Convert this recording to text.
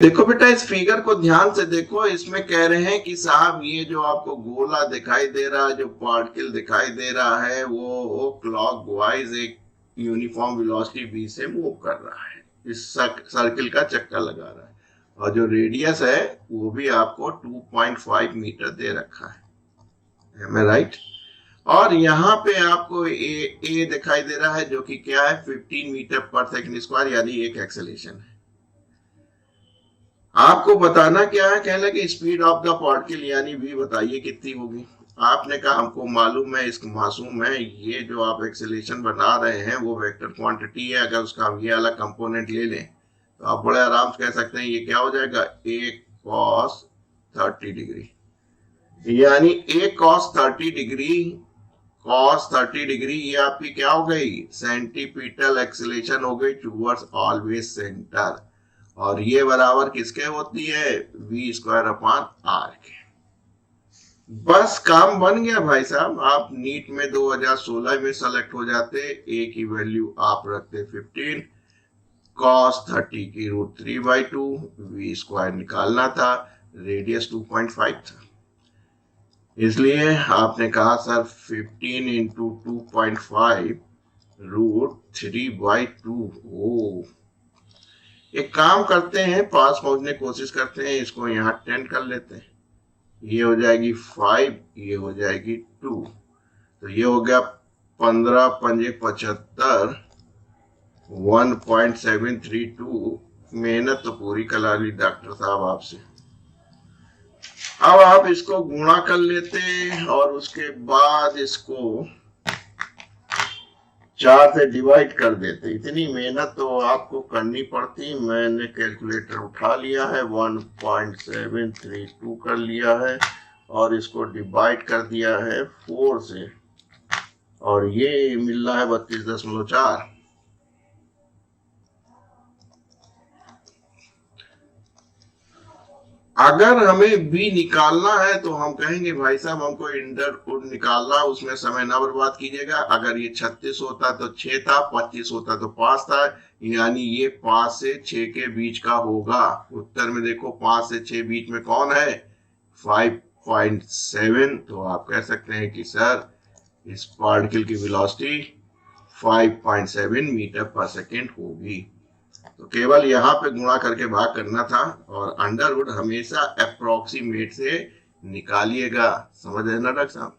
देखो बेटा, इस फिगर को ध्यान से देखो। इसमें कह रहे हैं कि साहब ये जो आपको गोला दिखाई दे रहा है, जो पार्टिकल दिखाई दे रहा है, वो क्लॉकवाइज एक यूनिफॉर्म वेलोसिटी v से मूव कर रहा है, इस सर्किल का चक्कर लगा रहा है। और जो रेडियस है वो भी आपको 2.5 मीटर दे रखा है। Am I right? और यहाँ पे आपको ए दिखाई दे रहा है, जो कि क्या है, 15 मीटर पर सेकंड स्क्वायर, यानी एक एक्सेलेरेशन है। आपको बताना क्या है, कहना कि स्पीड ऑफ द पार्टिकल यानी v बताइए कितनी होगी। आपने कहा हमको मालूम है, इसको मासूम है, ये जो आप एक्सेलेरेशन बना रहे हैं वो वेक्टर क्वांटिटी है। अगर उसका ये वाला कंपोनेंट ले लें तो आप बड़े आराम से कह सकते हैं ये क्या हो जाएगा, a cos 30 डिग्री, यानी a cos 30 degree, cos 30 degree ये आपकी क्या हो गई, सेंटीपिटल एक्सेलेरेशन हो गई टूवर्ड्स ऑलवेज सेंटर। और ये बराबर किसके होती है, v स्क्वायर अपॉन r के। बस काम बन गया भाई साहब। आप नीट में 2016 में सेलेक्ट हो जाते, a की वैल्यू आप रखते 15, cos 30 की √3/2, v स्क्वायर निकालना था, रेडियस 2.5 था, इसलिए आपने कहा सर 15 इंटू 2.5 √3/2। ओ, एक काम करते हैं, पास पहुंचने की कोशिश करते हैं, इसको यहाँ 10 कर लेते हैं, ये हो जाएगी 5, ये हो जाएगी 2, तो ये हो गया 15 पंजे 75, 1.732। मेहनत तो पूरी करा ली डॉक्टर साहब आपसे। अब आप इसको गुणा कर लेते और उसके बाद इसको 4 से डिवाइड कर देते। इतनी मेहनत तो आपको करनी पड़ती। मैंने कैलकुलेटर उठा लिया है, 1.732 कर लिया है और इसको डिवाइड कर दिया है 4 से, और ये मिल रहा है 32.4। अगर हमें b निकालना है तो हम कहेंगे भाई साहब हमको इंटरवल निकालना, उसमें समय ना बर्बाद कीजिएगा। अगर ये 36 होता तो 6 था, 25 होता तो 5 था, यानी ये 5 से 6 के बीच का होगा। उत्तर में देखो 5 से 6 बीच में कौन है, 5.7। तो आप कह सकते हैं कि सर इस पार्टिकल की वेलोसिटी 5.7 मीटर पर सेकेंड होगी। तो केवल यहाँ पे गुणा करके भाग करना था, और अंडरवुड हमेशा अप्रोक्सीमेट से निकालिएगा। समझ रहे ना डॉक्टर साहब?